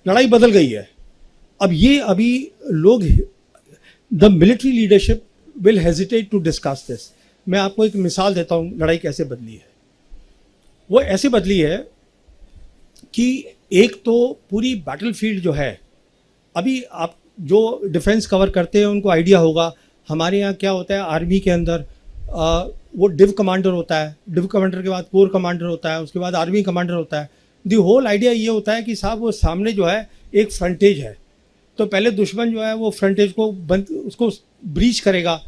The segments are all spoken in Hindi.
लड़ाई बदल गई है। अब ये अभी लोग, the military leadership will hesitate to discuss this. मैं आपको एक मिसाल देता हूँ लड़ाई कैसे बदली है। वो ऐसे बदली है कि एक तो पूरी बैटलफील्ड जो है, अभी आप जो डिफेंस कवर करते हैं उनको आइडिया होगा, हमारे यहाँ क्या होता है आर्मी के अंदर, वो डिव कमांडर होता है, डिव कमांडर के बाद कोर कमांडर होता है, उसके बाद आर्मी कमांडर होता है। दी होल आइडिया ये होता है कि साहब वो सामने जो है एक फ्रंटेज है, तो पहले दुश्मन जो है वो फ्रंटेज को बंद, उसको ब्रीच करेगा,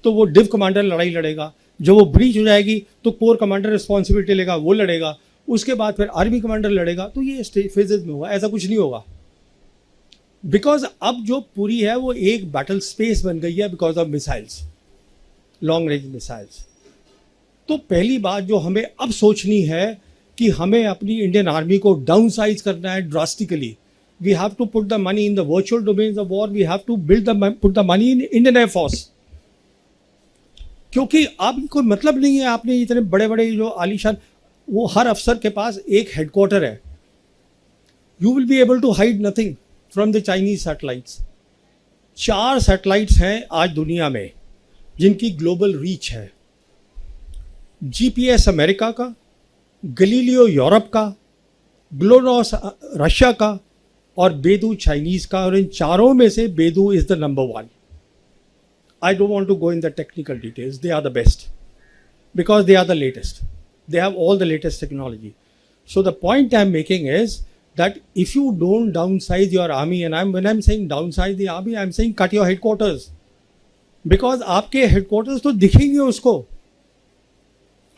तो वो डिव कमांडर लड़ाई लड़ेगा। जब वो ब्रीच हो जाएगी तो कोर कमांडर रिस्पॉन्सिबिलिटी लेगा, वो लड़ेगा, उसके बाद फिर आर्मी कमांडर लड़ेगा। तो ये फेजेज में होगा, ऐसा कुछ नहीं होगा। बिकॉज अब जो पूरी है वो एक बैटल स्पेस बन गई है because of missiles, long range missiles. तो पहली बात जो हमें अब सोचनी है कि हमें अपनी इंडियन आर्मी को डाउन साइज करना है drastically. We have to put the money in the virtual domains of war, we have to put the money in Indian air force. क्योंकि अब कोई मतलब नहीं है आपने इतने बड़े बड़े जो आलीशान, वो हर अफसर के पास एक हेडक्वार्टर है। You will be able to hide nothing from the Chinese satellites. 4 satellites हैं आज दुनिया में जिनकी ग्लोबल रीच है। जीपीएस अमेरिका का, गलीलियो यूरोप का, ग्लोनॉस रशिया का और बेदू चाइनीज का। और इन चारों में से बेदू is the number 1। I don't want to go in the technical details. They are the best because they are the latest. They have all the latest technology. So the point I'm making is that if you don't downsize your army, and when I'm saying downsize the army, I'm saying cut your headquarters. Because आपके headquarters तो दिखेंगे उसको,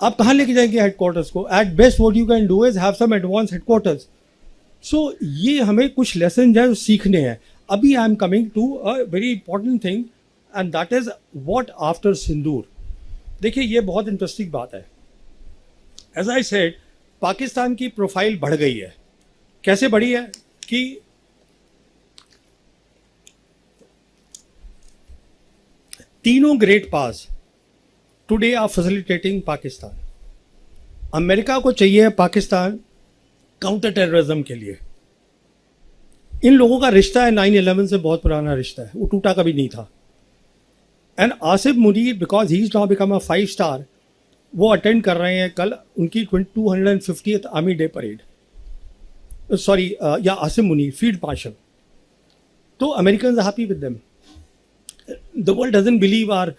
आप कहाँ लेके जाएंगे headquarters को? At best what you can do is have some advanced headquarters. So ये हमें कुछ lessons हैं जो सीखने हैं। अभी I'm coming to a very important thing, and that is what after सिंदूर। देखिए ये बहुत इंटरेस्टिंग बात है। As I said, पाकिस्तान की प्रोफाइल बढ़ गई है। कैसे बढ़ी है कि तीनों great powers today are facilitating Pakistan. America को चाहिए पाकिस्तान काउंटर टेररिज्म के लिए। इन लोगों का रिश्ता है 9/11 से बहुत पुराना रिश्ता है, वो टूटा कभी नहीं था। And Asif Munir, because he is now become a 5 star, वो अटेंड कर रहे हैं कल उनकी 250th army day parade. Sorry, या आसिफ मुनीर फील्ड मार्शल। तो American happy with them. The world doesn't believe our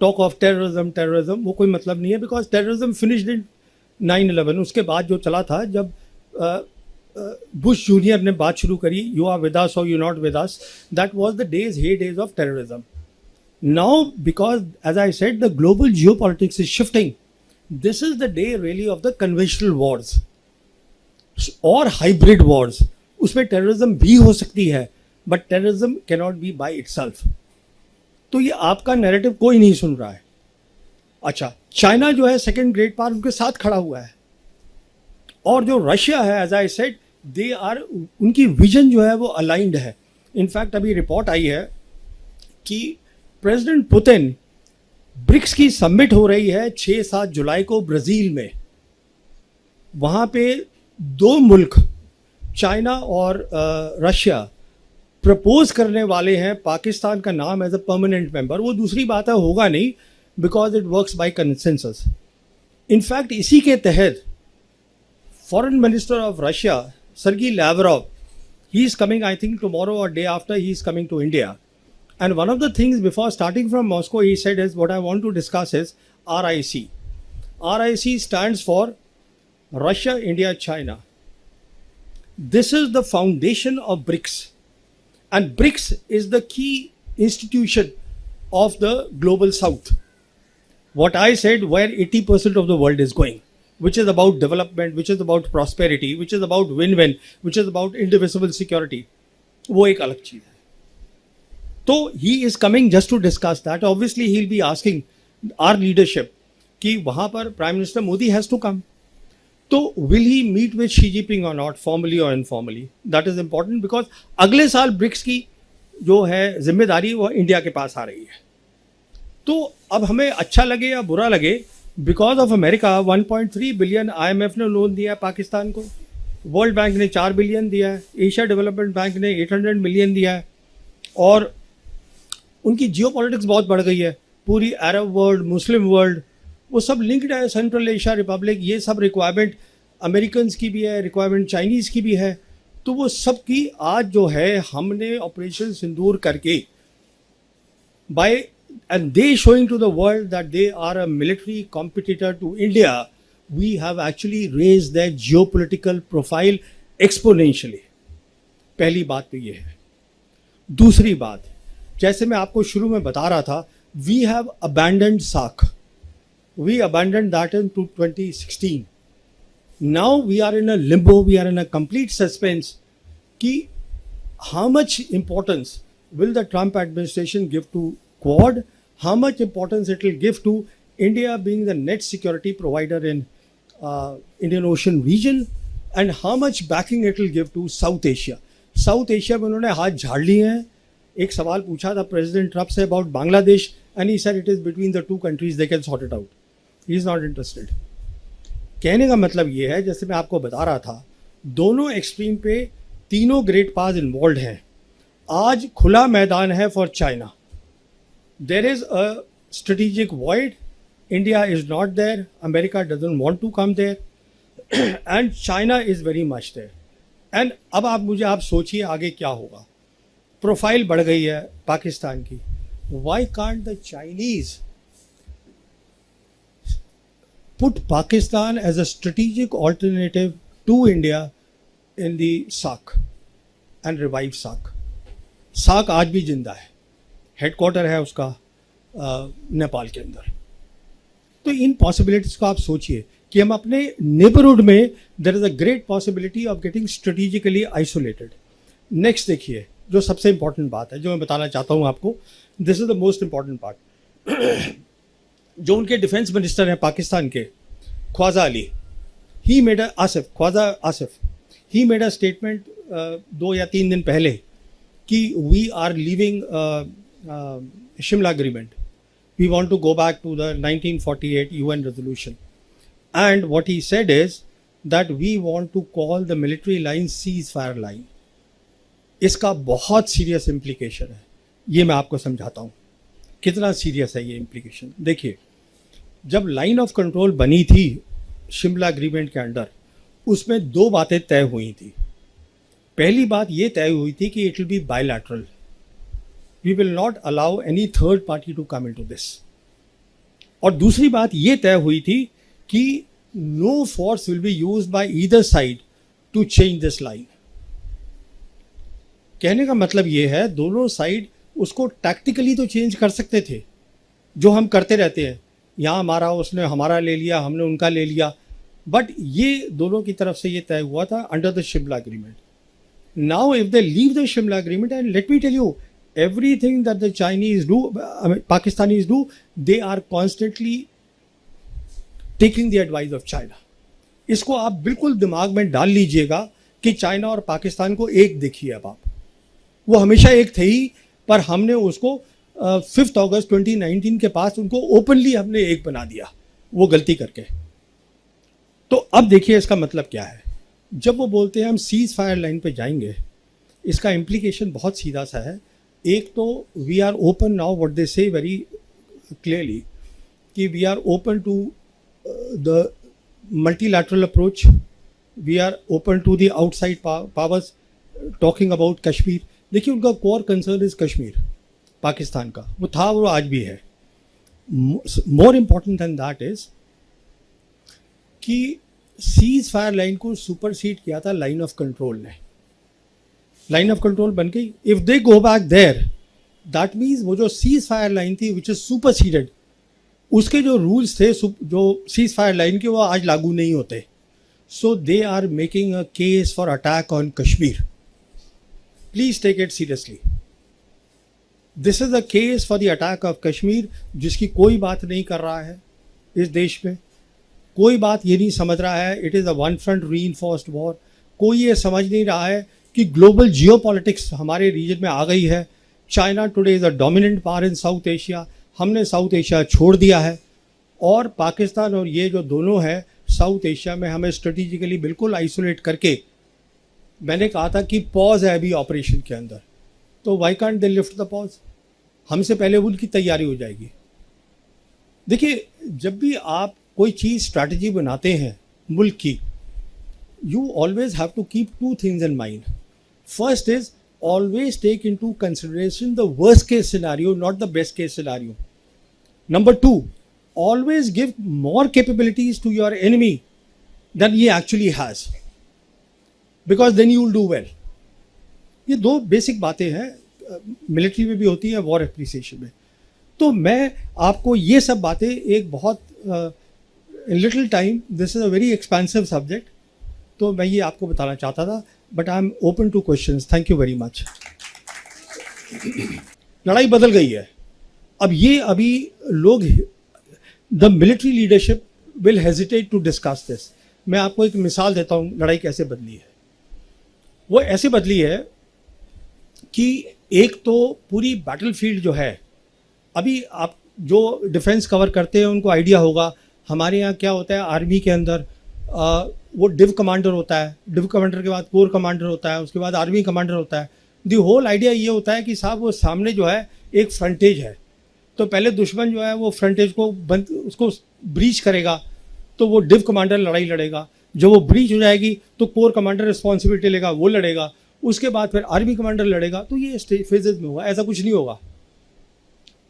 talk of terrorism, वो कोई मतलब नहीं है, बिकॉज टेररिज्म फिनिश्ड इन 9/11। उसके बाद जो चला था, जब बुश जूनियर ने बात शुरू करी, यू आर विद अस और you not with us, that was the days of terrorism. Now, because as I said, the global geopolitics is shifting. This is the day really of the conventional wars or hybrid wars. उसमें terrorism भी हो सकती है, but terrorism cannot be by itself. तो ये आपका नैरेटिव कोई नहीं सुन रहा है। अच्छा, चाइना जो है सेकेंड ग्रेट पावर उनके साथ खड़ा हुआ है, और जो रशिया है, as I said, they are, उनकी विजन जो है वो अलाइंड है। इनफैक्ट अभी रिपोर्ट आई है कि प्रेसिडेंट पुतिन, ब्रिक्स की समिट हो रही है 6-7 जुलाई को ब्राज़ील में। वहाँ पे 2 मुल्क चाइना और रशिया प्रपोज करने वाले हैं पाकिस्तान का नाम एज अ परमानेंट मेंबर। वो दूसरी बात है, होगा नहीं, because it works by consensus. In fact इसी के तहत foreign minister of Russia Sergey Lavrov, he is coming, I think tomorrow or day after he is coming to India. And one of the things before starting from Moscow, he said is, what I want to discuss is RIC. RIC stands for Russia, India, China. This is the foundation of BRICS. And BRICS is the key institution of the global south. What I said, where 80% of the world is going, which is about development, which is about prosperity, which is about win-win, which is about indivisible security. वो एक अलग चीज़ है। तो he is coming just to discuss that. Obviously he will be asking our leadership कि वहाँ पर prime minister Modi has to come. तो will he meet with Xi Jinping or not, formally or informally? That is important, because अगले साल ब्रिक्स की जो है जिम्मेदारी वो इंडिया के पास आ रही है। तो अब हमें अच्छा लगे या बुरा लगे, because of America 1.3 billion IMF ने लोन दिया है पाकिस्तान को, वर्ल्ड बैंक ने 4 बिलियन दिया है, एशिया डेवलपमेंट बैंक ने 800 मिलियन दिया है, और उनकी जियो पॉलिटिक्स बहुत बढ़ गई है। पूरी अरब वर्ल्ड, मुस्लिम वर्ल्ड, वो सब लिंक्ड है। सेंट्रल एशिया रिपब्लिक, ये सब रिक्वायरमेंट अमेरिकन की भी है, रिक्वायरमेंट चाइनीज़ की भी है। तो वो सब की आज जो है हमने ऑपरेशन सिंदूर करके by and they showing to the world that they are a military competitor to India, we have actually raised their geopolitical profile exponentially. पहली बात तो ये है। दूसरी बात, जैसे मैं आपको शुरू में बता रहा था, we have abandoned SAARC. We abandoned that in 2016. Now we are in a limbo, we are in a complete suspense कि how much importance will the Trump administration give to Quad? How much importance it will give to India being the net security provider in Indian Ocean region, and how much backing it will give to South Asia? South Asia में उन्होंने हाथ झाड़ लिए हैं। एक सवाल पूछा था president Trump say about Bangladesh, and he said it is between the two countries, they can sort it out, he is not interested. कहने का मतलब ये है, जैसे मैं आपको बता रहा था, दोनों एक्सट्रीम पे तीनों ग्रेट पावर्स इन्वॉल्व हैं। आज खुला मैदान है for China. There is a strategic void, India is not there, America doesn't want to come there, and China is very much there. And अब आप सोचिए आगे क्या होगा। प्रोफाइल बढ़ गई है पाकिस्तान की। Why can't the Chinese put Pakistan as a strategic alternative to India in the SAARC and revive SAARC? SAARC आज भी जिंदा है, हेडक्वार्टर है उसका नेपाल के अंदर। तो इन पॉसिबिलिटीज को आप सोचिए कि हम अपने नेबरहुड में there is a great possibility of getting strategically isolated. Next देखिए, जो सबसे इंपॉर्टेंट बात है जो मैं बताना चाहता हूँ आपको, this is the most important part. जो उनके डिफेंस मिनिस्टर हैं पाकिस्तान के, Khwaja Ali, he made Khwaja Asif, he made a statement 2 या 3 दिन पहले कि we are leaving Shimla agreement, we want to go back to the 1948 UN resolution, and what he said is that we want to call the military line ceasefire line. इसका बहुत सीरियस इम्प्लीकेशन है, ये मैं आपको समझाता हूँ कितना सीरियस है ये इम्प्लीकेशन। देखिए, जब लाइन ऑफ कंट्रोल बनी थी शिमला एग्रीमेंट के अंडर, उसमें 2 बातें तय हुई थी। पहली बात ये तय हुई थी कि it will be bilateral, we will not allow any third party to come into this. और दूसरी बात ये तय हुई थी कि no force will be used by either side to change this line. कहने का मतलब ये है, दोनों साइड उसको टैक्टिकली तो चेंज कर सकते थे, जो हम करते रहते हैं, यहाँ हमारा, उसने हमारा ले लिया, हमने उनका ले लिया, बट ये दोनों की तरफ से ये तय हुआ था under the Shimla agreement. Now if they leave the Shimla agreement, and let me tell you, everything that the Chinese do, Pakistanis do, they are constantly taking the advice of China. इसको आप बिल्कुल दिमाग में डाल लीजिएगा कि चाइना और पाकिस्तान को एक देखिए। अब आप, वो हमेशा एक थे ही, पर हमने उसको 5 अगस्त 2019 के पास उनको ओपनली हमने एक बना दिया, वो गलती करके। तो अब देखिए इसका मतलब क्या है। जब वो बोलते हैं हम सीज फायर लाइन पे जाएंगे, इसका इम्प्लीकेशन बहुत सीधा सा है। एक तो we are open now, what they say very clearly कि we are open to the multilateral approach, we are open to the outside powers talking about Kashmir. देखिए, उनका core concern is Kashmir, Pakistan का, वो था, वो आज भी है। More important than that is कि सीज फायर लाइन को सुपरसीड किया था लाइन ऑफ कंट्रोल ने। लाइन ऑफ कंट्रोल बन गई। If they go back there, that means वो जो सीज फायर लाइन थी विच इज सुपरसीडेड, उसके जो रूल्स थे जो सीज फायर लाइन के, वो आज लागू नहीं होते। So they are making a case for attack on Kashmir. Please take it seriously. This is a case for the attack of Kashmir, जिसकी कोई बात नहीं कर रहा है इस देश में, कोई बात ये नहीं समझ रहा है। It is a one front reinforced war. कोई ये समझ नहीं रहा है कि ग्लोबल जियोपॉलिटिक्स हमारे रीजन में आ गई है। China today is a dominant power in south Asia, हमने साउथ एशिया छोड़ दिया है, और पाकिस्तान और ये जो दोनों है साउथ एशिया में हमें स्ट्रेटेजिकली बिल्कुल आइसोलेट करके मैंने कहा था कि पॉज है अभी ऑपरेशन के अंदर, तो why can't they lift the pause, हमसे पहले उनकी तैयारी हो जाएगी। देखिए, जब भी आप कोई चीज़ स्ट्रैटेजी बनाते हैं मुल्क की, you always have to keep two things in mind. First is always take into consideration the worst case scenario, not the best case scenario. Number two, always give more capabilities to your enemy than he actually has, because then you will do well. ये दो बेसिक बातें हैं, मिलिट्री में भी होती है, वॉर एप्रिसिएशन में। तो मैं आपको ये सब बातें एक बहुत little time, this is a very expensive subject, तो मैं ये आपको बताना चाहता था, but I am open to questions. Thank you very much. लड़ाई बदल गई है अब, ये अभी लोग, the military leadership will hesitate to discuss this. मैं आपको एक मिसाल देता हूँ लड़ाई कैसे बदली है। वो ऐसे बदली है कि एक तो पूरी बैटलफील्ड जो है, अभी आप जो डिफेंस कवर करते हैं उनको आइडिया होगा, हमारे यहाँ क्या होता है आर्मी के अंदर, वो डिव कमांडर होता है, डिव कमांडर के बाद कोर कमांडर होता है, उसके बाद आर्मी कमांडर होता है। दी होल आइडिया ये होता है कि साहब वो सामने जो है एक फ्रंटेज है, तो पहले दुश्मन जो है वो फ्रंटेज को बंद, उसको ब्रीच करेगा, तो वो डिव कमांडर लड़ाई लड़ेगा। जब वो ब्रीच हो जाएगी तो कोर कमांडर रिस्पॉन्सिबिलिटी लेगा, वो लड़ेगा, उसके बाद फिर आर्मी कमांडर लड़ेगा। तो ये फेजेज में होगा, ऐसा कुछ नहीं होगा,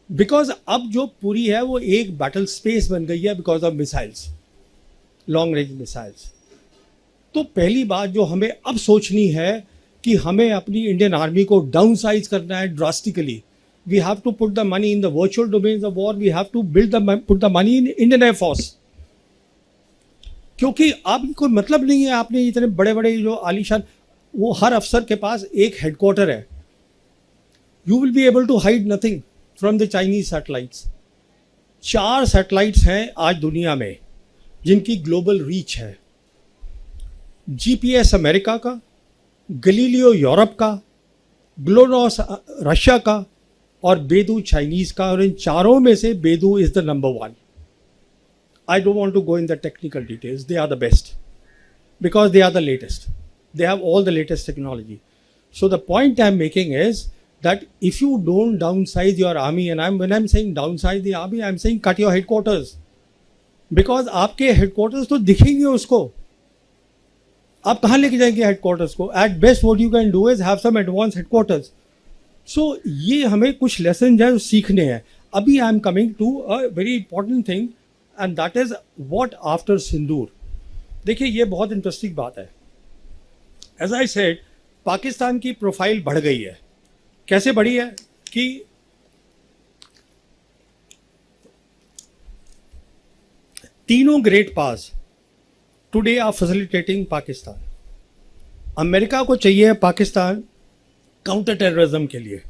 बिकॉज अब जो पूरी है वो एक बैटल स्पेस बन गई है because of missiles, long range missiles. तो पहली बात जो हमें अब सोचनी है कि हमें अपनी इंडियन आर्मी को डाउन साइज करना है drastically. We have to put the money in the virtual domains of war, we have to put the money in Indian air force. क्योंकि अब कोई मतलब नहीं है आपने इतने बड़े बड़े जो आलीशान, वो हर अफसर के पास एक हेडक्वार्टर है। You will be able to hide nothing from the Chinese satellites. 4 satellites हैं आज दुनिया में जिनकी ग्लोबल रीच है। जीपीएस अमेरिका का, गलीलियो यूरोप का, ग्लोनॉस रशिया का और बेदू चाइनीज का, और इन चारों में से बेदू is the number 1। I don't want to go in the technical details. They are the best because they are the latest. They have all the latest technology. So the point I'm making is that if you don't downsize your army, and when I'm saying downsize the army, I'm saying cut your headquarters, because आपके headquarters तो दिखेंगे उसको, आप कहाँ लेके जाएंगे headquarters को? At best what you can do is have some advanced headquarters. So ये हमें कुछ lessons हैं जो सीखने हैं। अभी I'm coming to a very important thing, and that is what after सिंदूर। देखिए ये बहुत इंटरेस्टिंग बात है। एज आई सेड, पाकिस्तान की प्रोफाइल बढ़ गई है। कैसे बढ़ी है कि तीनों great powers today are facilitating Pakistan. America को चाहिए पाकिस्तान काउंटर टेररिज्म के लिए।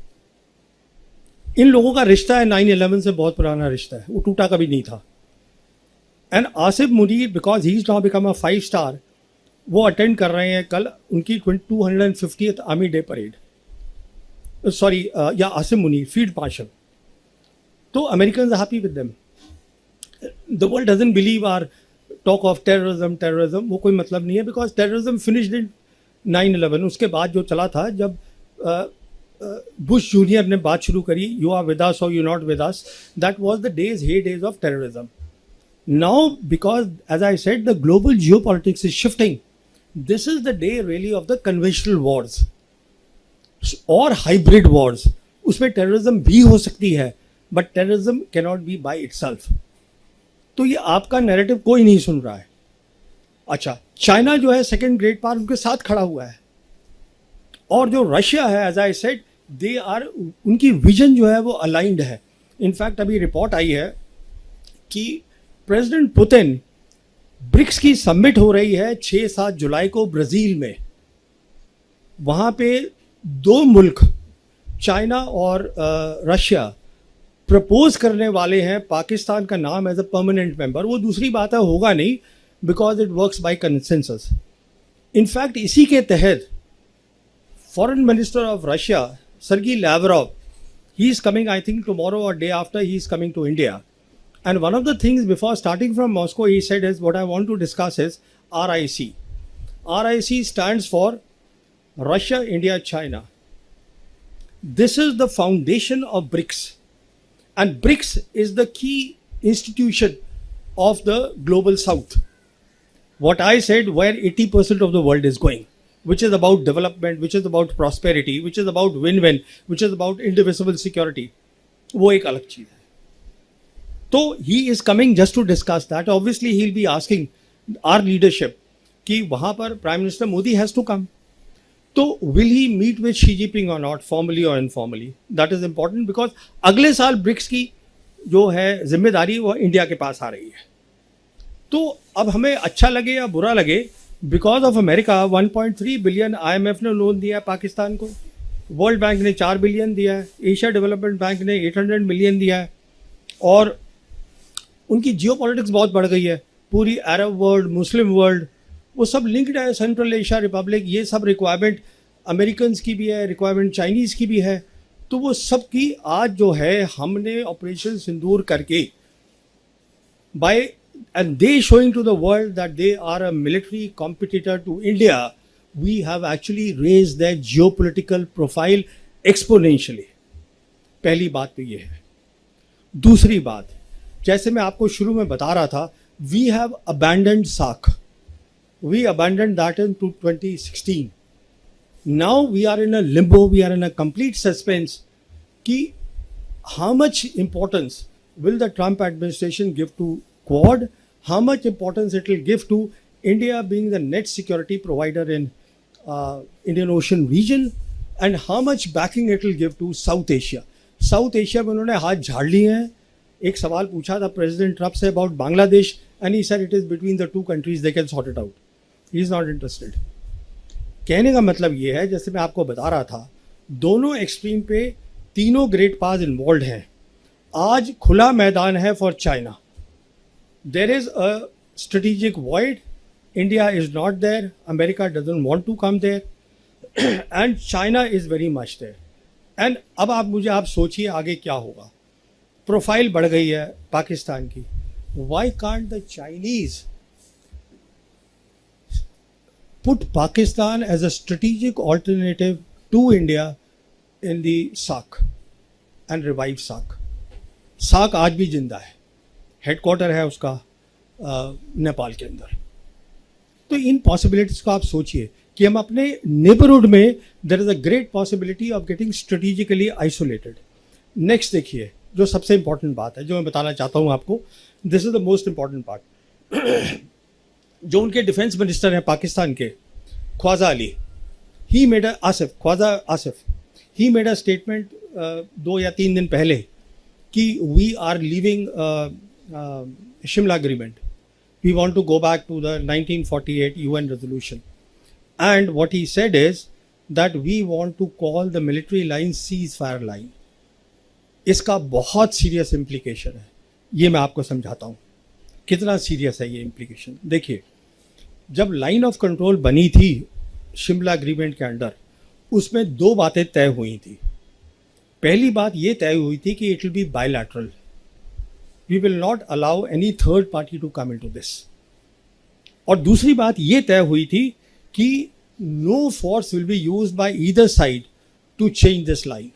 इन लोगों का रिश्ता है 9/11 से बहुत पुराना रिश्ता है, वो टूटा कभी नहीं था। And Asif Munir, because he is now become a 5 star, वो अटेंड कर रहे हैं कल उनकी 250th army day parade. Sorry, या आसिफ मुनीर फील्ड मार्शल। तो American happy with them. The world doesn't believe our talk of terrorism, वो कोई मतलब नहीं है, बिकॉज टेररिज्म फिनिश्ड इन 9/11। उसके बाद जो चला था, जब बुश जूनियर ने बात शुरू करी, यू आर विद अस और you not with us, that was the days of terrorism. Now, because as I said, the global geopolitics is shifting. This is the day really of the conventional wars or hybrid wars. उसमें terrorism भी हो सकती है, but terrorism cannot be by itself. तो ये आपका नैरेटिव कोई नहीं सुन रहा है। अच्छा, चाइना जो है सेकेंड ग्रेट पावर, उनके साथ खड़ा हुआ है, और जो रशिया है, as I said, they are, उनकी विजन जो है वो अलाइंड है। इनफैक्ट अभी रिपोर्ट आई है कि प्रेसिडेंट पुतिन, ब्रिक्स की समिट हो रही है 6-7 जुलाई को ब्राज़ील में। वहाँ पे 2 मुल्क, चाइना और रशिया, प्रपोज करने वाले हैं पाकिस्तान का नाम एज अ परमानेंट मेंबर। वो दूसरी बात है, होगा नहीं, because it works by consensus. In fact इसी के तहत foreign minister of Russia Sergey Lavrov, he is coming, I think tomorrow or day after, he is coming to India. And one of the things before starting from Moscow, he said is, what I want to discuss is RIC. RIC stands for Russia, India, China. This is the foundation of BRICS. And BRICS is the key institution of the global south. What I said, where 80% of the world is going, which is about development, which is about prosperity, which is about win-win, which is about indivisible security, वो एक अलग चीज है. तो he is coming just to discuss that. Obviously, he'll be asking our leadership कि वहाँ पर Prime Minister Modi has to come. तो will he meet with Xi Jinping or not, formally or informally? That is important because अगले साल ब्रिक्स की जो है जिम्मेदारी वो इंडिया के पास आ रही है. तो अब हमें अच्छा लगे या बुरा लगे, because of America 1.3 billion IMF ने लोन दिया है पाकिस्तान को, वर्ल्ड बैंक ने 4 बिलियन दिया है, एशिया डेवलपमेंट बैंक ने 800 मिलियन दिया है, और उनकी जियोपॉलिटिक्स बहुत बढ़ गई है. पूरी अरब वर्ल्ड, मुस्लिम वर्ल्ड, वो सब लिंक्ड है. सेंट्रल एशिया रिपब्लिक, ये सब रिक्वायरमेंट अमेरिकन की भी है, रिक्वायरमेंट चाइनीज़ की भी है. तो वो सब की आज जो है हमने ऑपरेशन सिंदूर करके bye and they showing to the world that they are a military competitor to India, we have actually raised their geopolitical profile exponentially. पहली बात तो ये है. दूसरी बात, जैसे मैं आपको शुरू में बता रहा था, we have abandoned SAARC. We abandoned that in 2016. Now we are in a limbo, we are in a complete suspense कि how much importance will the Trump administration give to Quad, how much importance it will give to India being the net security provider in Indian Ocean region, and how much backing it will give to South Asia. South Asia में उन्होंने हाथ झाड़ लिए हैं. एक सवाल पूछा था president Trump say about Bangladesh, and he said it is between the two countries, they can sort it out. He is not interested. कहने का मतलब ये है, जैसे मैं आपको बता रहा था, दोनों एक्सट्रीम पे तीनों ग्रेट पावर्स इन्वॉल्व हैं. आज खुला मैदान है for China. There is a strategic void. India is not there. America doesn't want to come there. And China is very much there. And अब आप सोचिए आगे क्या होगा. प्रोफाइल बढ़ गई है पाकिस्तान की. Why can't the Chinese put Pakistan as a strategic alternative to India in the SAARC and revive SAARC? SAARC आज भी जिंदा है. हेडक्वार्टर है उसका नेपाल के अंदर. तो इन पॉसिबिलिटीज को आप सोचिए कि हम अपने नेबरहुड में there is a great possibility of getting strategically isolated. Next देखिए, जो सबसे इंपॉर्टेंट बात है जो मैं बताना चाहता हूँ आपको, this is the most important part. जो उनके डिफेंस मिनिस्टर हैं पाकिस्तान के, Khwaja Ali, he made Khwaja Asif, he made a statement 2 या 3 दिन पहले कि we are leaving Shimla agreement. We want to go back to the 1948 UN resolution. And what he said is that we want to call the military line ceasefire line. इसका बहुत सीरियस इम्प्लीकेशन है. ये मैं आपको समझाता हूँ कितना सीरियस है ये इम्प्लीकेशन. देखिए, जब लाइन ऑफ कंट्रोल बनी थी शिमला एग्रीमेंट के अंडर, उसमें 2 बातें तय हुई थी. पहली बात ये तय हुई थी कि it will be bilateral. We will not allow any third party to come into this. और दूसरी बात ये तय हुई थी कि no force will be used by either side to change this line.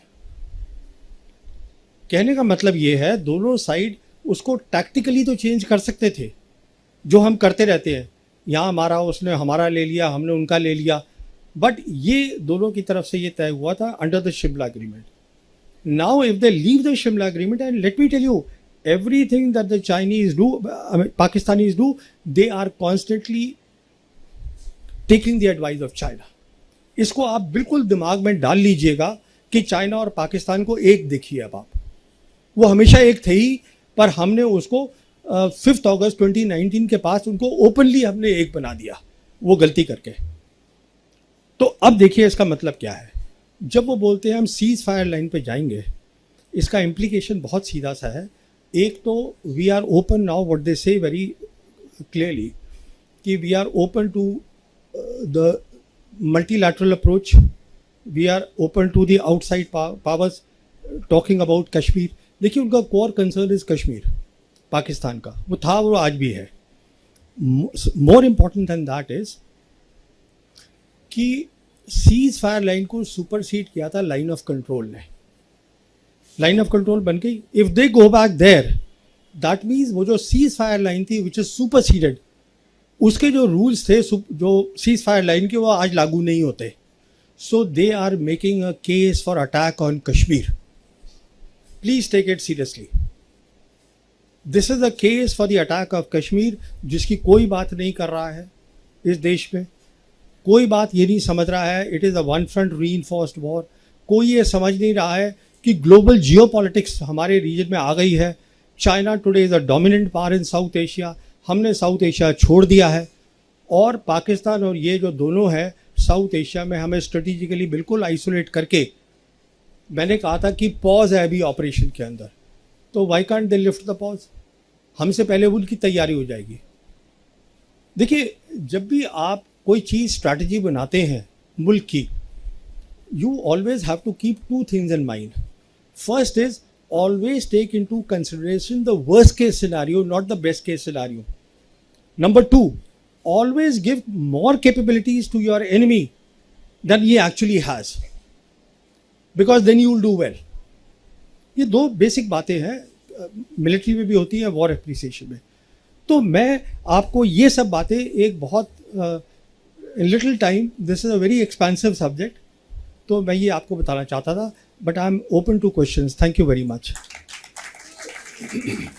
कहने का मतलब ये है, दोनों साइड उसको टैक्टिकली तो चेंज कर सकते थे, जो हम करते रहते हैं, यहाँ मारा, उसने हमारा ले लिया, हमने उनका ले लिया. बट ये दोनों की तरफ से ये तय हुआ था under the Shimla agreement. Now if they leave the Shimla agreement, and let me tell you, everything that the Chinese do, Pakistanis do, they are constantly taking the advice of China. इसको आप बिल्कुल दिमाग में डाल लीजिएगा कि चाइना और पाकिस्तान को एक देखिए. अब आप, वो हमेशा एक थे ही, पर हमने उसको 5 अगस्त 2019 के पास उनको ओपनली हमने एक बना दिया, वो गलती करके. तो अब देखिए इसका मतलब क्या है. जब वो बोलते हैं हम सीज फायर लाइन पे जाएंगे, इसका इम्प्लीकेशन बहुत सीधा सा है. एक तो we are open now, what they say very clearly कि we are open to the multilateral approach, we are open to the outside powers talking about Kashmir. देखिए, उनका core concern is Kashmir Pakistan का, वो था, वो आज भी है. More important than that is कि सीज फायर लाइन को सुपरसीड किया था लाइन ऑफ कंट्रोल ने. लाइन ऑफ कंट्रोल बन गई. If they go back there, that means वो जो सीज फायर लाइन थी विच इज सुपरसीडेड, उसके जो रूल्स थे जो सीज फायर लाइन के, वो आज लागू नहीं होते. So they are making a case for attack on Kashmir. Please take it seriously. This is a case for the attack of Kashmir, जिसकी कोई बात नहीं कर रहा है इस देश में. कोई बात ये नहीं समझ रहा है it is a one front reinforced war. कोई ये समझ नहीं रहा है कि ग्लोबल जियोपॉलिटिक्स हमारे रीजन में आ गई है. China today is a dominant power in south Asia. हमने साउथ एशिया छोड़ दिया है, और पाकिस्तान और ये जो दोनों है साउथ एशिया में हमें स्ट्रेटेजिकली बिल्कुल आइसोलेट करके, मैंने कहा था कि पॉज है अभी ऑपरेशन के अंदर, तो why can't they lift the pause. हमसे पहले उनकी तैयारी हो जाएगी. देखिए, जब भी आप कोई चीज़ स्ट्रैटेजी बनाते हैं मुल्क की, you always have to keep two things in mind. First is always take into consideration the worst case scenario, not the best case scenario. Number two, always give more capabilities to your enemy than he actually has, because then you will do well. ये दो बेसिक बातें हैं, मिलिट्री में भी होती है, वॉर एप्रिसिएशन में. तो मैं आपको ये सब बातें एक बहुत in little time, this is a very expensive subject, तो मैं ये आपको बताना चाहता था. But I am open to questions. Thank you very much.